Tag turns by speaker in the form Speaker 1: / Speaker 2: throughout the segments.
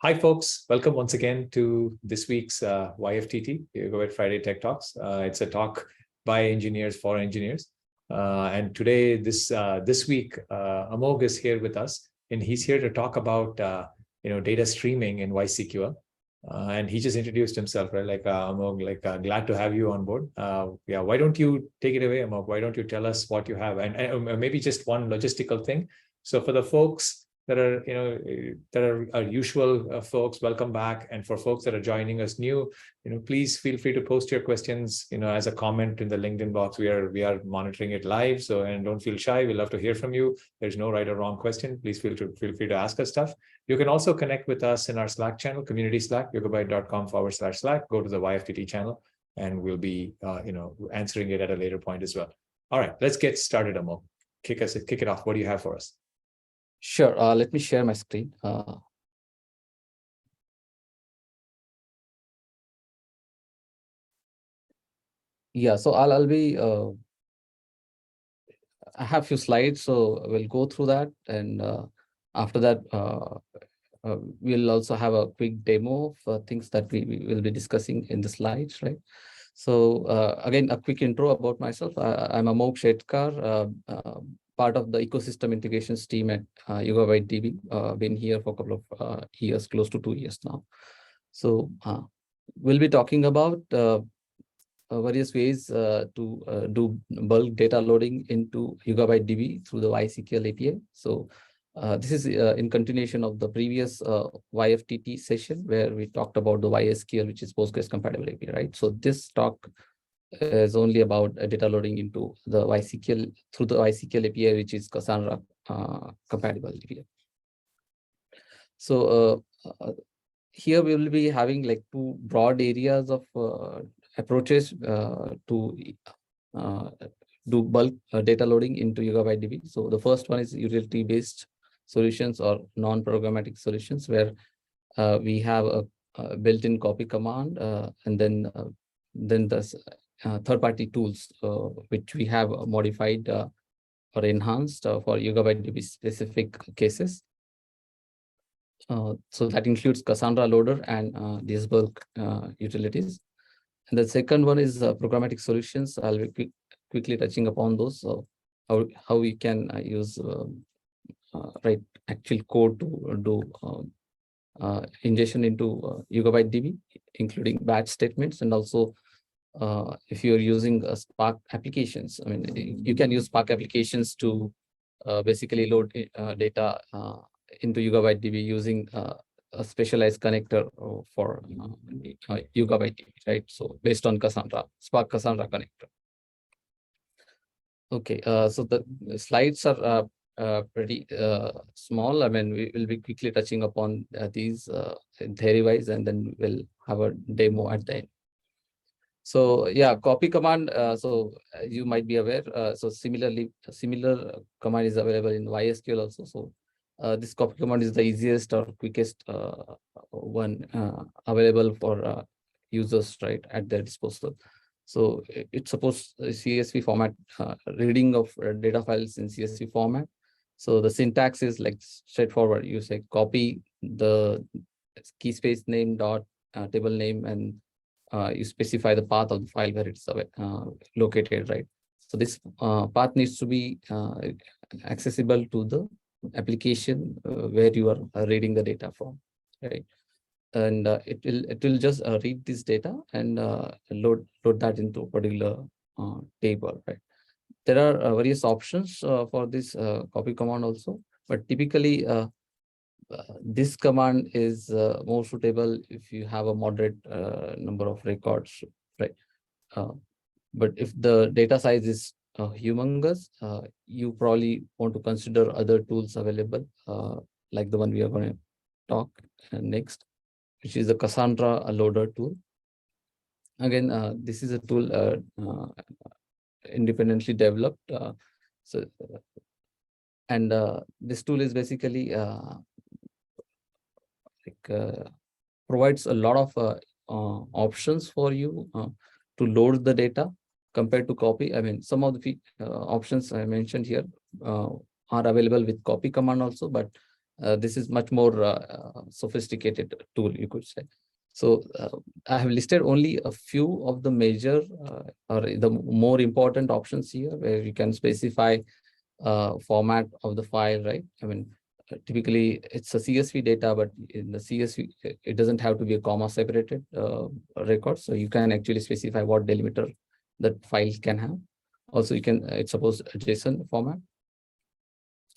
Speaker 1: Hi, folks. Welcome once again to this week's YFTT, Yugabyte Friday Tech Talks. It's a talk by engineers for engineers. And today, this week, Amogh is here with us, and he's here to talk about data streaming in YCQL. And he just introduced himself, right? Like Amogh, glad to have you on board. Yeah, why don't you take it away, Amogh? Why don't you tell us what you have, and maybe just one logistical thing. So for the folks that are our usual folks, welcome back. And for folks that are joining us new, please feel free to post your questions, as a comment in the LinkedIn box. We are monitoring it live. So, and don't feel shy. We love to hear from you. There's no right or wrong question. Please feel free to ask us stuff. You can also connect with us in our Slack channel, community Slack, yugabyte.com/Slack. Go to the YFTT channel, and we'll be, answering it at a later point as well. All right, let's get started, Amogh. Kick it off. What do you have for us?
Speaker 2: Sure. Let me share my screen. Yeah, so I'll be. I have a few slides, so we'll go through that, and after that, we'll also have a quick demo of things that we will be discussing in the slides, right? So again, a quick intro about myself. I'm Amogh Shetkar, part of the ecosystem integrations team at YugabyteDB. Been here for a couple of years, close to 2 years now. So we'll be talking about various ways to do bulk data loading into YugabyteDB through the YCQL API. So this is in continuation of the previous YFTT session where we talked about the YSQL, which is Postgres compatible API, right? So this talk is only about data loading into the YCQL through the YCQL API, which is Cassandra compatible API. So here we will be having like two broad areas of approaches to do bulk data loading into YugabyteDB. So the first one is utility-based solutions or non-programmatic solutions, where we have a built-in copy command, and then the third-party tools which we have modified or enhanced for YugabyteDB specific cases. So that includes cassandra-loader and dsbulk utilities. And the second one is programmatic solutions. I'll be quickly touching upon those. So how we can use write actual code to do ingestion into YugabyteDB, including batch statements, and also if you're using Spark applications. I mean, you can use Spark applications to basically load data into YugabyteDB using a specialized connector for YugabyteDB, right? So based on Cassandra, Spark Cassandra connector. Okay, so the slides are pretty small. I mean, we will be quickly touching upon these theory-wise, and then we'll have a demo at the end. So yeah, copy command. So you might be aware. So similar command is available in YSQL also. So this copy command is the easiest or quickest one available for users, right, at their disposal. So it supports CSV format, reading of data files in CSV format. So the syntax is like straightforward. You say copy the key space name dot table name, and you specify the path of the file where it's located, right? So this path needs to be accessible to the application where you are reading the data from, right? And it will just read this data and load that into a particular table, right? There are various options for this copy command also, but typically this command is more suitable if you have a moderate number of records, right? But if the data size is humongous, you probably want to consider other tools available, like the one we are going to talk next, which is the cassandra-loader tool. Again, this is a tool independently developed. This tool is basically provides a lot of options for you to load the data compared to copy. I mean, some of the options I mentioned here are available with copy command also, but this is much more sophisticated tool, you could say. So I have listed only a few of the major or the more important options here, where you can specify format of the file, right? I mean, typically it's a CSV data, but in the CSV, it doesn't have to be a comma separated record. So you can actually specify what delimiter that file can have. Also, you can, it's suppose a JSON format.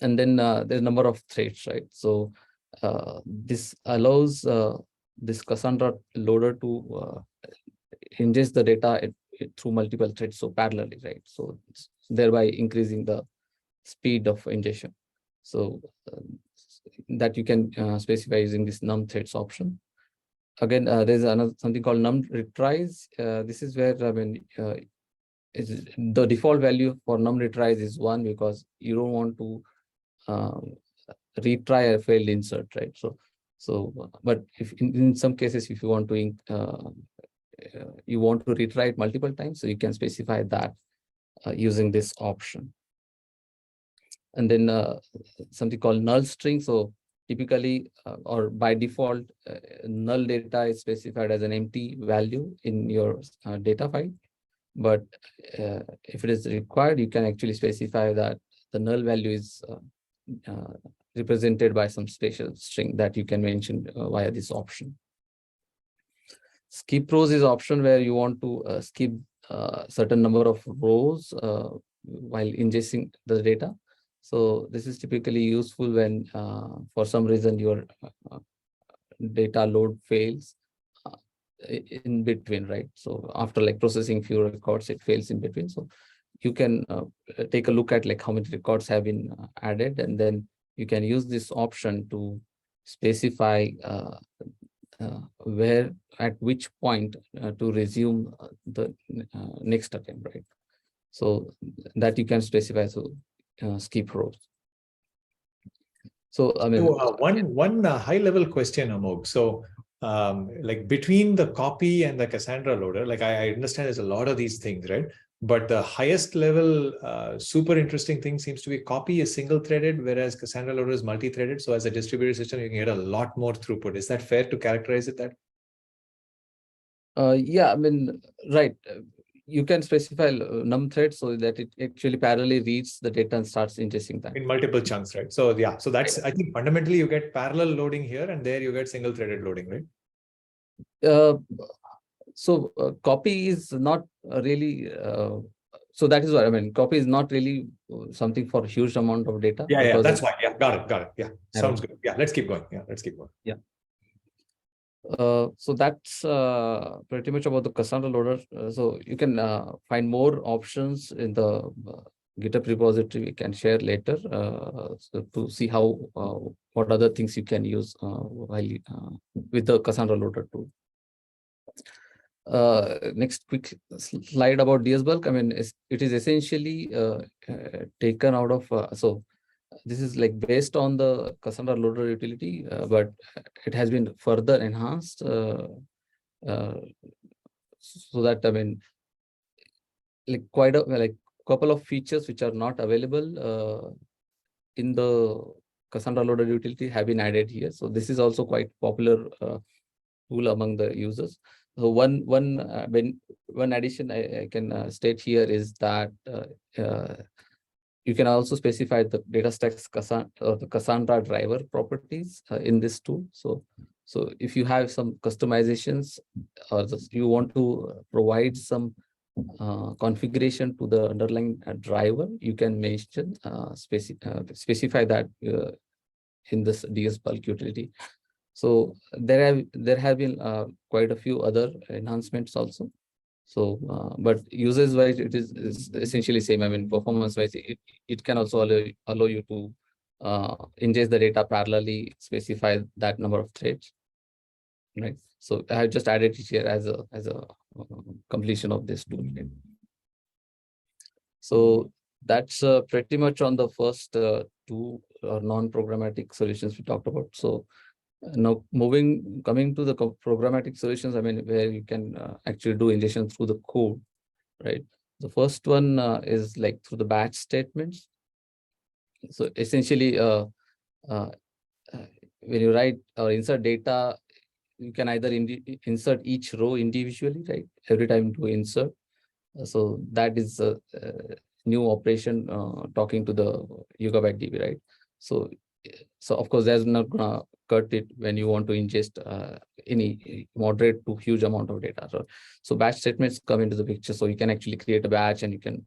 Speaker 2: And then there's a number of threads, right? So this allows this cassandra-loader to ingest the data through multiple threads, so parallelly, right? So thereby increasing the speed of ingestion. So that you can specify using this num threads option. Again, there's another something called num retries. This is where the default value for num retries is 1, because you don't want to retry a failed insert, right? So but if in some cases, if you want to retry it multiple times, so you can specify that using this option. And then something called null string. So typically or by default, null data is specified as an empty value in your data file. But if it is required, you can actually specify that the null value is represented by some special string that you can mention via this option. Skip rows is option where you want to skip certain number of rows while ingesting the data. So this is typically useful when for some reason your data load fails in between, right? So after like processing few records, it fails in between. So you can take a look at like how many records have been added, and then you can use this option to specify where at which point to resume the next attempt, right? So that you can specify. So skip rows. So I mean,
Speaker 1: one high level question, Amogh. So like between the copy and the Cassandra loader, like I understand there's a lot of these things, right? But the highest level super interesting thing seems to be copy is single threaded, whereas Cassandra loader is multi-threaded. So as a distributed system, you can get a lot more throughput. Is that fair to characterize it that?
Speaker 2: Yeah, I mean, right. You can specify num thread so that it actually parallelly reads the data and starts ingesting that
Speaker 1: in multiple chunks, right? So yeah, so that's, I think fundamentally you get parallel loading here, and there you get single threaded loading, right?
Speaker 2: So copy is not really so that is what I mean. Copy is not really something for a huge amount of data.
Speaker 1: Yeah, that's why. Yeah, got it. Yeah, sounds good. Yeah, let's keep going.
Speaker 2: Yeah. So that's pretty much about the Cassandra loader. So you can find more options in the GitHub repository. We can share later so to see how what other things you can use while with the Cassandra loader tool. Next quick slide about dsbulk. I mean, it is essentially taken out of so this is like based on the Cassandra loader utility, but it has been further enhanced so that, I mean, like quite a couple of features which are not available in the Cassandra loader utility have been added here. So this is also quite popular tool among the users. So one addition I can state here is that you can also specify the DataStax the Cassandra driver properties in this tool. So if you have some customizations or you want to provide some configuration to the underlying driver, you can mention specify that in this dsbulk utility. So there have been quite a few other enhancements also. So, but users wise, it is essentially same. I mean, performance wise, it can also allow you to ingest the data parallelly, specify that number of threads, right? So I have just added it here as a completion of this tool. So that's pretty much on the first two non-programmatic solutions we talked about. So now coming to the programmatic solutions, I mean, where you can actually do ingestion through the code, right? The first one is like through the batch statements. So essentially, when you write or insert data, you can either insert each row individually, right? Every time you insert. So that is a new operation talking to the YugabyteDB, right? So, so of course, there's not gonna cut it when you want to ingest any moderate to huge amount of data. So batch statements come into the picture. So you can actually create a batch and you can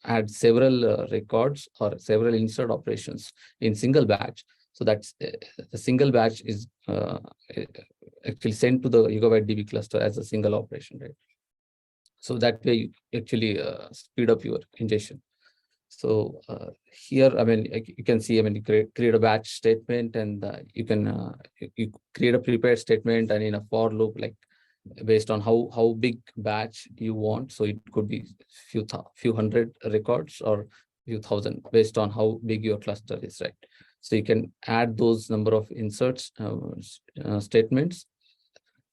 Speaker 2: add several records or several insert operations in single batch. So that's the single batch is actually sent to the YugabyteDB cluster as a single operation, right? So that way you actually speed up your ingestion. So here, I mean, you can see, I mean, you create a batch statement, and you can you create a prepared statement, and in a for loop, like based on how big batch you want. So it could be few hundred records or few thousand, based on how big your cluster is, right? So you can add those number of inserts statements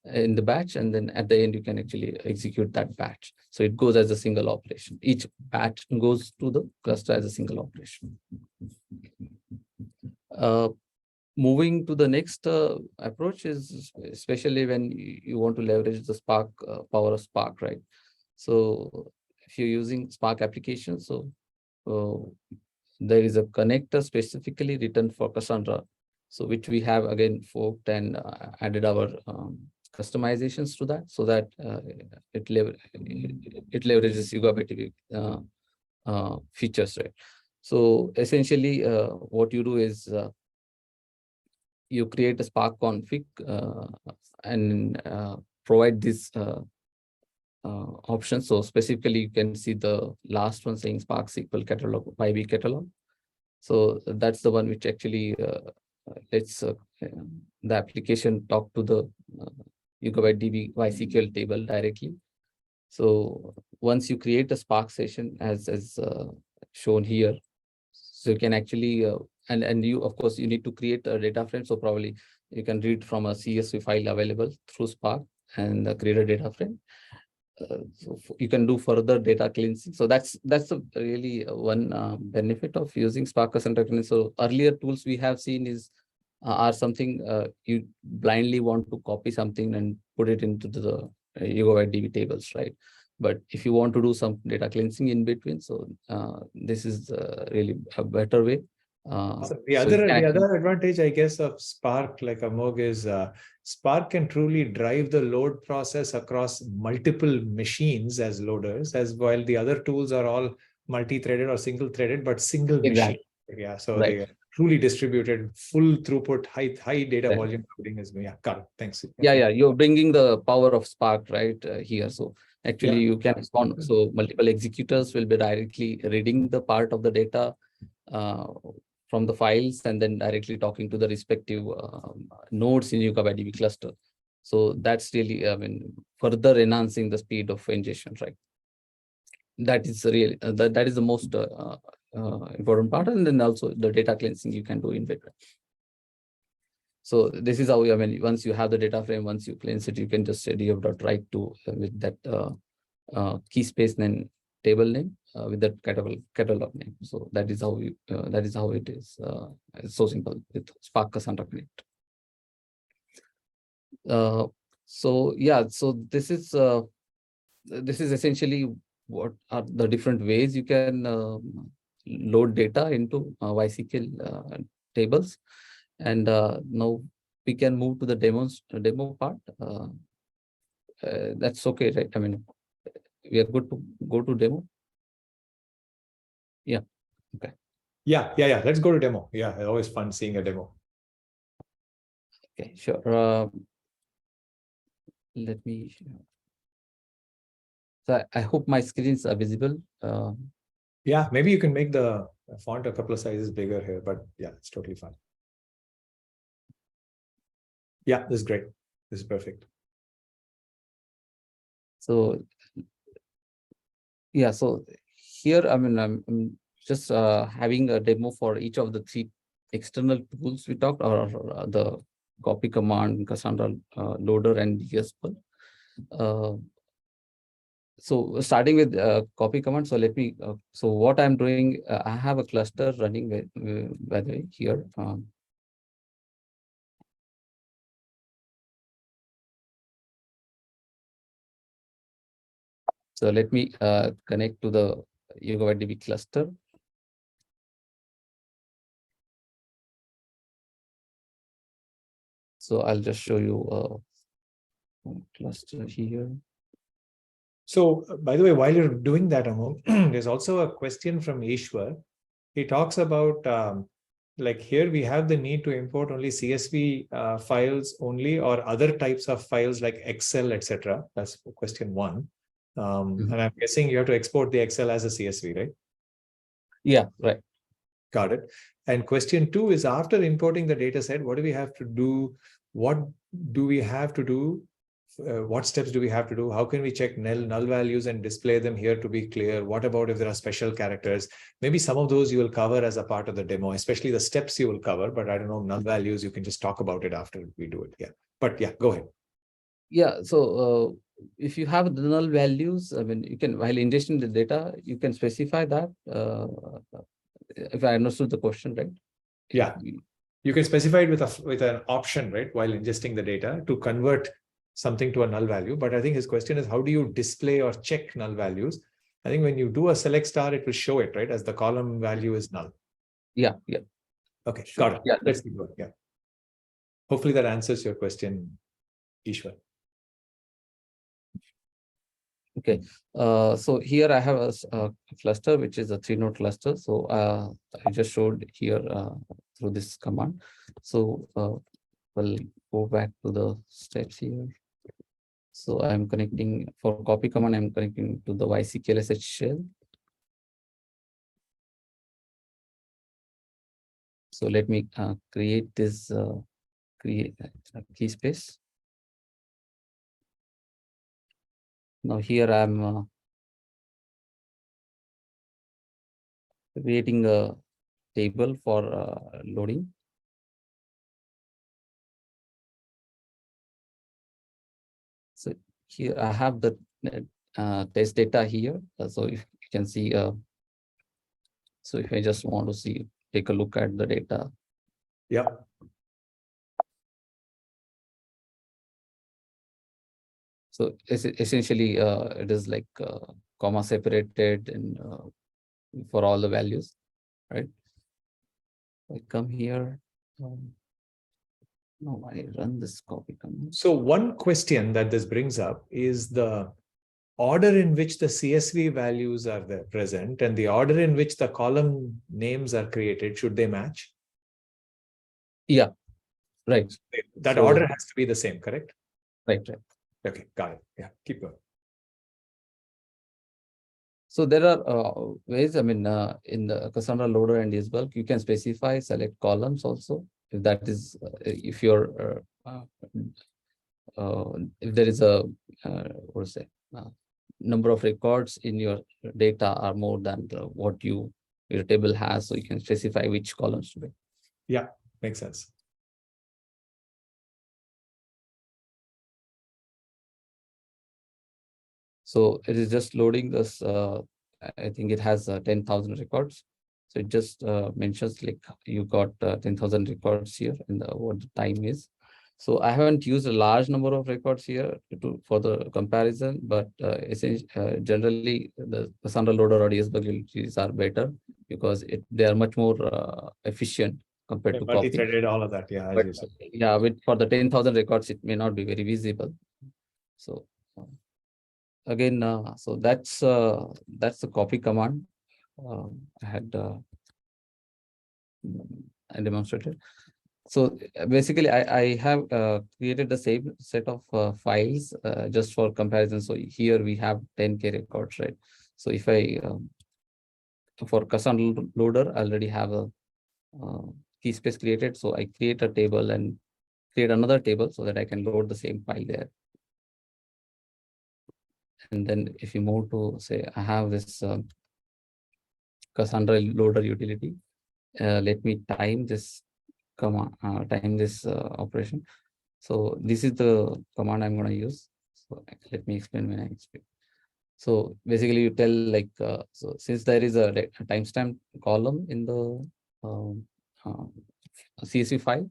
Speaker 2: in the batch, and then at the end you can actually execute that batch. So it goes as a single operation. Each batch goes to the cluster as a single operation. Moving to the next approach is especially when you want to leverage the Spark power of Spark, right? So if you're using Spark application, so there is a connector specifically written for Cassandra, so which we have again forked and added our customizations to that, so that it leverages Yugabyte features, right? So essentially, what you do is you create a Spark config and provide this option. So specifically, you can see the last one saying Spark SQL catalog, YB catalog. So that's the one which actually lets the application talk to the YugabyteDB YCQL table directly. So once you create a Spark session as shown here, so you can actually and you, of course, you need to create a data frame. So probably you can read from a CSV file available through Spark and create a data frame. So you can do further data cleansing. So that's a really one benefit of using Spark Cassandra. So earlier tools we have seen is are something you blindly want to copy something and put it into the YugabyteDB tables, right? But if you want to do some data cleansing in between, so this is really a better way.
Speaker 1: So the other advantage, I guess, of Spark, like Amogh, is Spark can truly drive the load process across multiple machines as loaders, as while the other tools are all multi-threaded or single-threaded, but single machine. Yeah, so they are truly distributed, full throughput, high data volume loading is. Yeah, got it. Thanks.
Speaker 2: Yeah, you're bringing the power of Spark right here. So actually, you can respond. So multiple executors will be directly reading the part of the data from the files and then directly talking to the respective nodes in YugabyteDB cluster. So that's really, I mean, further enhancing the speed of ingestion, right? That is really that is the most important part, and then also the data cleansing you can do in between. So this is how, I mean, once you have the data frame, once you cleanse it, you can just say df.write to with that key space name table name with that catalog name. So that is how you it is. It's so simple with Spark Cassandra Connect. So yeah, so this is essentially what are the different ways you can load data into YCQL tables. And now we can move to the demo part. That's okay, right? I mean, we are good to go to demo. Yeah. Okay.
Speaker 1: Yeah. Let's go to demo. Yeah, always fun seeing a demo.
Speaker 2: Okay, sure. Let me. So I hope my screens are visible.
Speaker 1: Yeah, maybe you can make the font a couple of sizes bigger here, but yeah, it's totally fine. Yeah, this is great. This is perfect.
Speaker 2: So yeah, so here, I mean, I'm just having a demo for each of the three external tools we talked, or the copy command, Cassandra loader, and dsbulk. So starting with copy command. So let me. So what I'm doing, I have a cluster running by the way here. So let me connect to the YugabyteDB cluster. So I'll just show you a cluster here.
Speaker 1: So, by the way, while you're doing that, Amogh, there's also a question from Ishwar. He talks about like here we have the need to import only CSV files only, or other types of files like Excel, etc. That's question one. And I'm guessing you have to export the Excel as a CSV, right?
Speaker 2: Yeah, right.
Speaker 1: Got it. And question two is, after importing the data set, what do we have to do? What do we have to do? What steps do we have to do? How can we check null values and display them here to be clear? What about if there are special characters? Maybe some of those you will cover as a part of the demo, especially the steps you will cover, but I don't know, null values, you can just talk about it after we do it. Yeah, but yeah, go ahead.
Speaker 2: Yeah, so if you have the null values, I mean, you can, while ingesting the data, you can specify that. If I understood the question right.
Speaker 1: Yeah, you can specify it with an option, right, while ingesting the data to convert something to a null value. But I think his question is, how do you display or check null values? I think when you do a select star, it will show it, right, as the column value is null.
Speaker 2: Yeah.
Speaker 1: Okay, got it.
Speaker 2: Yeah,
Speaker 1: let's keep going. Yeah. Hopefully that answers your question, Ishwar.
Speaker 2: Okay, so here I have a cluster, which is a 3-node cluster. So I just showed here through this command. So we'll go back to the steps here. So I'm connecting for copy command, I'm connecting to the YCQL shell. So let me create this key space. Now here I'm creating a table for loading. So here I have the test data here. So if you can see, so if I just want to take a look at the data.
Speaker 1: Yeah.
Speaker 2: So essentially, it is like comma separated and for all the values, right? I come here. No, I run this copy command.
Speaker 1: So one question that this brings up is the order in which the CSV values are there present and the order in which the column names are created. Should they match?
Speaker 2: Yeah, right.
Speaker 1: That order has to be the same, correct?
Speaker 2: Right.
Speaker 1: Okay, got it. Yeah, keep going.
Speaker 2: So there are ways, I mean, in the cassandra-loader and dsbulk, you can specify select columns also. If that is, if you're, if there is a, what to say, number of records in your data are more than what your table has, so you can specify which columns to be.
Speaker 1: Yeah, makes sense.
Speaker 2: So it is just loading this. I think it has 10,000 records. So it just mentions like you got 10,000 records here and what the time is. So I haven't used a large number of records here for the comparison, but generally the cassandra-loader or dsbulk utilities are better because they are much more efficient compared to copy.
Speaker 1: Multi-threaded, all of that, yeah.
Speaker 2: But, yeah, for the 10,000 records, it may not be very visible. So again, so that's the copy command I had I demonstrated. So basically, I have created the same set of files just for comparison. So here we have 10K records, right? So if I for cassandra-loader, I already have a key space created. So I create a table and create another table so that I can load the same file there. And then if you move to, say, I have this cassandra-loader utility. Let me time this command, time this operation. So this is the command I'm going to use. So let me explain when I explain. So basically, you tell like so since there is a timestamp column in the CSV file,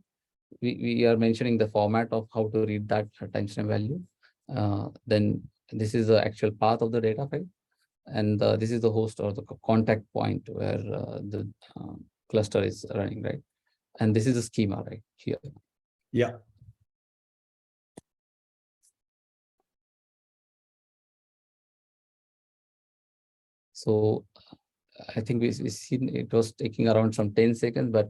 Speaker 2: we are mentioning the format of how to read that timestamp value. Then this is the actual path of the data file, and this is the host or the contact point where the cluster is running, right? And this is the schema right here.
Speaker 1: Yeah.
Speaker 2: So I think we seen it was taking around some 10 seconds, but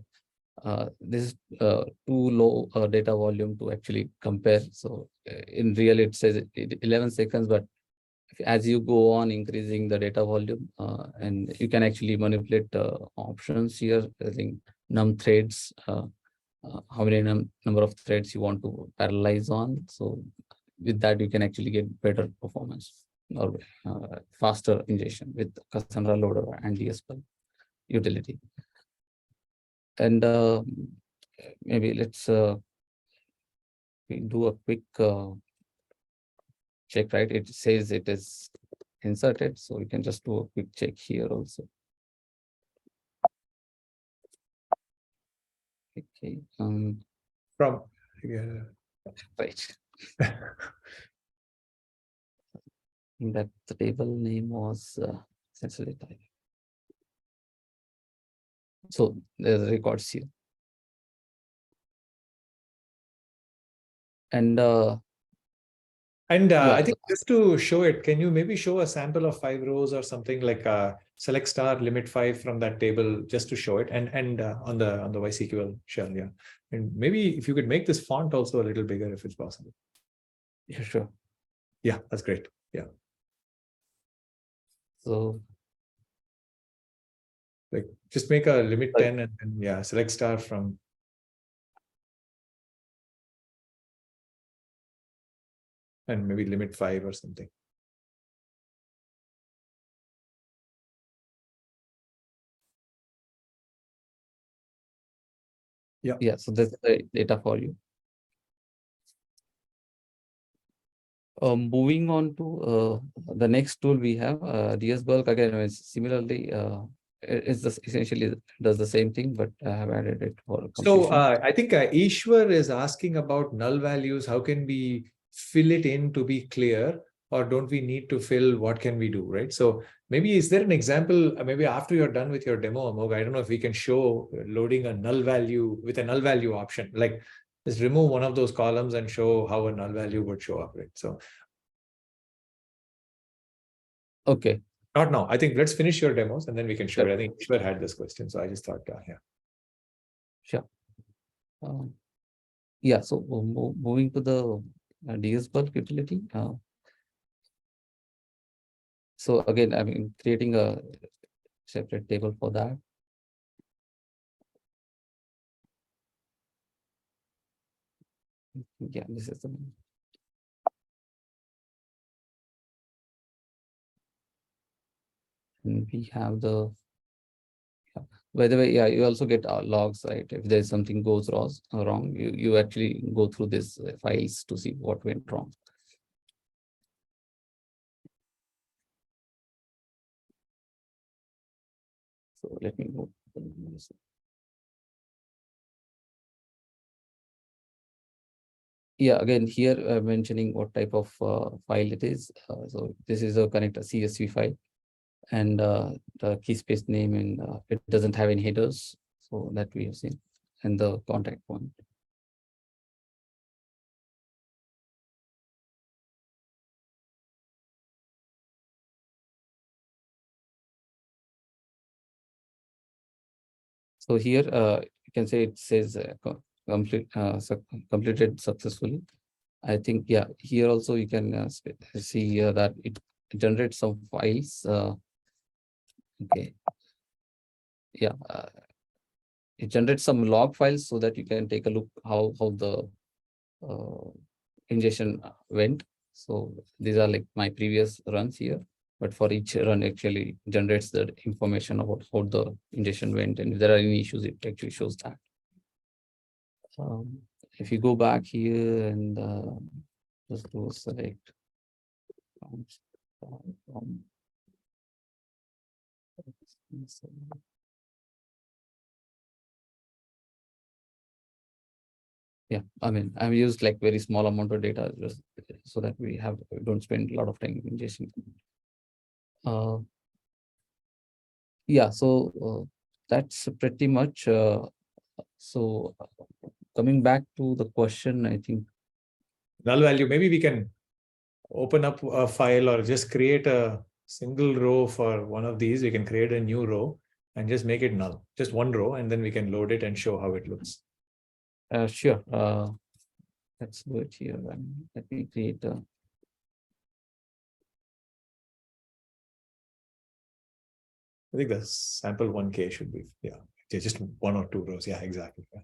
Speaker 2: this is too low data volume to actually compare. So in real, it says 11 seconds, but as you go on increasing the data volume, and you can actually manipulate options here. I think num threads, how many number of threads you want to parallelize on. So with that, you can actually get better performance or faster ingestion with cassandra-loader and dsbulk utility. And maybe let's do a quick check, right? It says it is inserted, so we can just do a quick check here also. Okay.
Speaker 1: From
Speaker 2: Right. That the table name was essentially type. So there's records here. And
Speaker 1: I think just to show it, can you maybe show a sample of 5 rows or something like select star limit 5 from that table just to show it, and on the YCQL shell, yeah. And maybe if you could make this font also a little bigger if it's possible.
Speaker 2: yeah, sure.
Speaker 1: Yeah, that's great. Yeah.
Speaker 2: So
Speaker 1: like just make a limit 10 and then yeah, select star from. And maybe limit 5 or something. Yeah.
Speaker 2: Yeah, so that's the data for you. Moving on to the next tool we have, dsbulk. Again, similarly, it's essentially does the same thing, but I have added it for completion.
Speaker 1: So I think Ishwar is asking about null values. How can we fill it in to be clear, or don't we need to fill? What can we do, right? So maybe is there an example? Maybe after you're done with your demo, Amogh, I don't know if we can show loading a null value with a null value option. Like just remove one of those columns and show how a null value would show up, right? So
Speaker 2: okay.
Speaker 1: Not now. I think let's finish your demos and then we can show it. I think Ishwar had this question, so I just thought, yeah.
Speaker 2: Sure. Yeah, so moving to the dsbulk utility. So again, I mean, creating a separate table for that. Yeah, this is the one. And we have the, by the way, yeah, you also get logs, right? If there's something goes wrong, you actually go through these files to see what went wrong. So let me go. Yeah, again, here mentioning what type of file it is. So this is a connector CSV file, and the key space name, and it doesn't have any headers. So that we have seen, and the contact point. So here you can say it says completed successfully. I think, yeah, here also you can see that it generates some files. Okay. Yeah, it generates some log files so that you can take a look how the ingestion went. So these are like my previous runs here, but for each run actually generates the information about how the ingestion went, and if there are any issues, it actually shows that. If you go back here and just do select Yeah, I mean, I've used like very small amount of data just so that we don't spend a lot of time ingesting. Yeah, so that's pretty much. So coming back to the question, I think
Speaker 1: Null value, maybe we can open up a file or just create a single row for one of these. We can create a new row and just make it null, just one row, and then we can load it and show how it looks.
Speaker 2: sure. Let's do it here. And let me create a.
Speaker 1: I think the sample 1K should be, yeah, just 1 or 2 rows. Yeah, exactly. Yeah.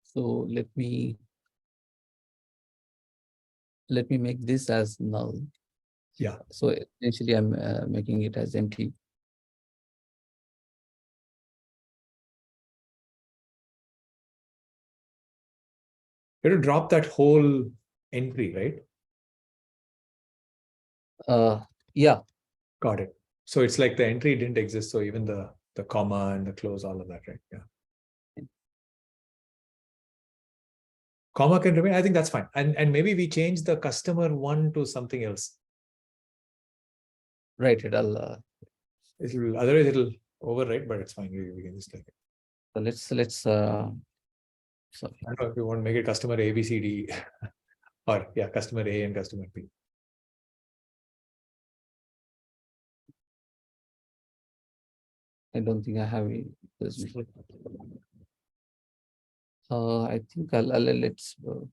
Speaker 2: So let me make this as null.
Speaker 1: Yeah.
Speaker 2: So essentially, I'm making it as empty.
Speaker 1: You have to drop that whole entry, right?
Speaker 2: Yeah.
Speaker 1: Got it. So it's like the entry didn't exist. So even the comma and the close, all of that, right? Yeah. Comma can remain. I think that's fine. And maybe we change the customer 1 to something else.
Speaker 2: Right.
Speaker 1: Otherwise it'll overwrite, but it's fine. We can just like it.
Speaker 2: So let's sorry.
Speaker 1: I don't know if you want to make it customer A, B, C, D, or yeah, customer A and customer B.
Speaker 2: I don't think I have it. I think let's.
Speaker 1: Do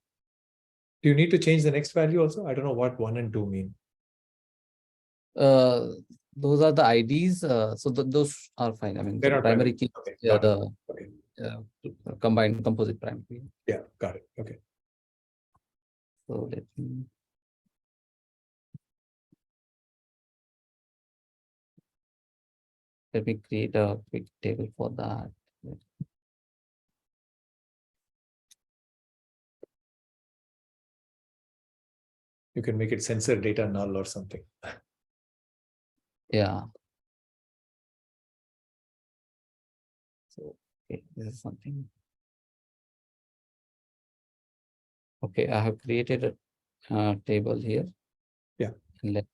Speaker 1: you need to change the next value also? I don't know what 1 and 2 mean.
Speaker 2: Those are the IDs. So those are fine. I mean, the primary key,
Speaker 1: okay,
Speaker 2: combined composite primary key.
Speaker 1: Yeah, got it. Okay.
Speaker 2: So let me create a quick table for that.
Speaker 1: You can make it sensor data null or something.
Speaker 2: Yeah. So okay, this is something. Okay, I have created a table here.
Speaker 1: Yeah.
Speaker 2: And let's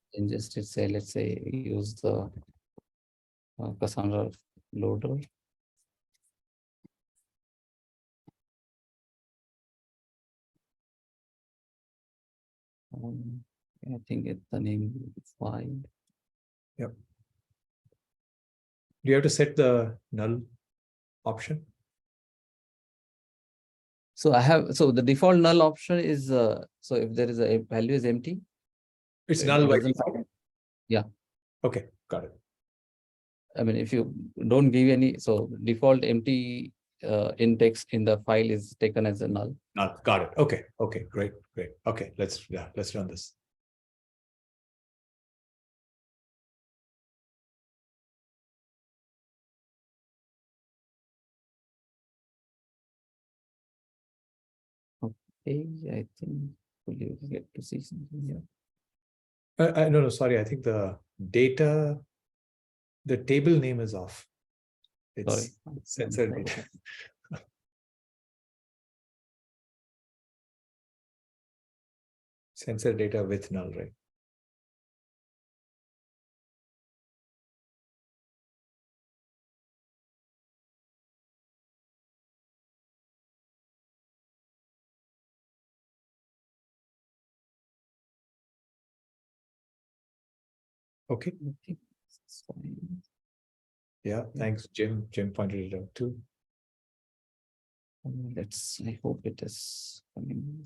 Speaker 2: say, let's say use the cassandra-loader. I think it's the name file.
Speaker 1: Yep. Do you have to set the null option?
Speaker 2: So the default null option is so if there is a value is empty,
Speaker 1: it's null by
Speaker 2: default. Yeah.
Speaker 1: Okay, got it.
Speaker 2: I mean, if you don't give any, so default empty index in the file is taken as a null.
Speaker 1: Null, got it. Okay, great. Okay, let's run this.
Speaker 2: Okay, I think we'll get to see something here.
Speaker 1: No, sorry. I think the data, the table name is off. It's sensor data. Sensor data with null, right? Okay. Yeah, thanks, Jim. Jim pointed it out too.
Speaker 2: I hope it is coming.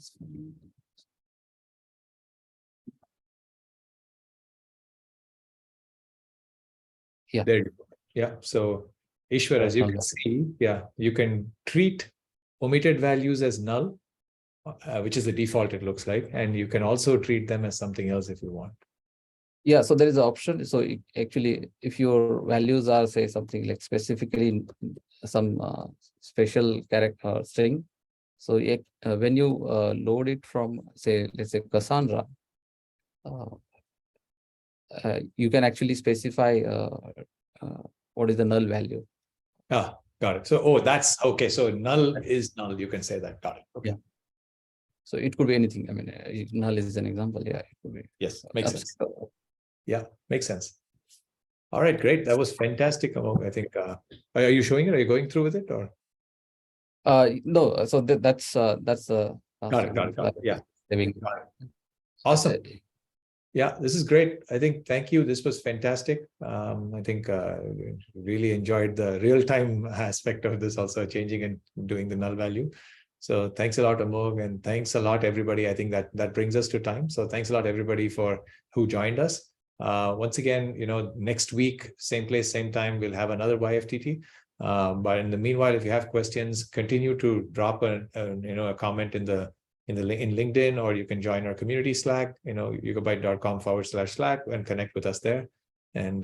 Speaker 2: Yeah.
Speaker 1: There you go. Yeah. So Ishwar, as you can see, yeah, you can treat omitted values as null, which is the default, it looks like. And you can also treat them as something else if you want.
Speaker 2: Yeah, so there is an option. So actually, if your values are, say, something like specifically some special character string, So when you load it from, say, let's say Cassandra, you can actually specify what is the null value.
Speaker 1: Ah, got it. So, that's okay. So null is null. You can say that. Got it. Okay.
Speaker 2: Yeah. So it could be anything. I mean, null is an example. Yeah, it could be.
Speaker 1: Yes, makes sense. Yeah, makes sense. All right, great. That was fantastic, Amogh. I think. Are you showing it? Are you going through with it, or?
Speaker 2: No. So that's
Speaker 1: Got it. Yeah. Got it. Awesome. Yeah, this is great. I think, thank you. This was fantastic. I think really enjoyed the real-time aspect of this, also changing and doing the null value. So thanks a lot, Amogh, and thanks a lot, everybody. I think that brings us to time. So thanks a lot, everybody, for who joined us. Once again, next week, same place, same time, we'll have another YFTT. But in the meanwhile, if you have questions, continue to drop a comment in LinkedIn, or you can join our community Slack, yugabyte.com/Slack, and connect with us there. And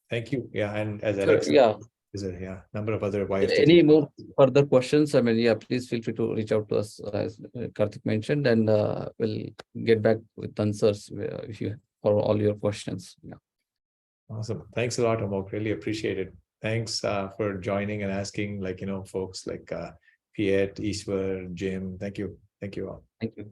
Speaker 1: thank you. Yeah, and as Alex, there's a number of other YFTT.
Speaker 2: Any more further questions? I mean, please feel free to reach out to us, as Karthik mentioned, and we'll get back with answers for all your questions. Yeah.
Speaker 1: Awesome. Thanks a lot, Amogh. Really appreciate it. Thanks for joining and asking, folks like Piet, Eastward, Jim. Thank you. Thank you all.
Speaker 2: Thank you.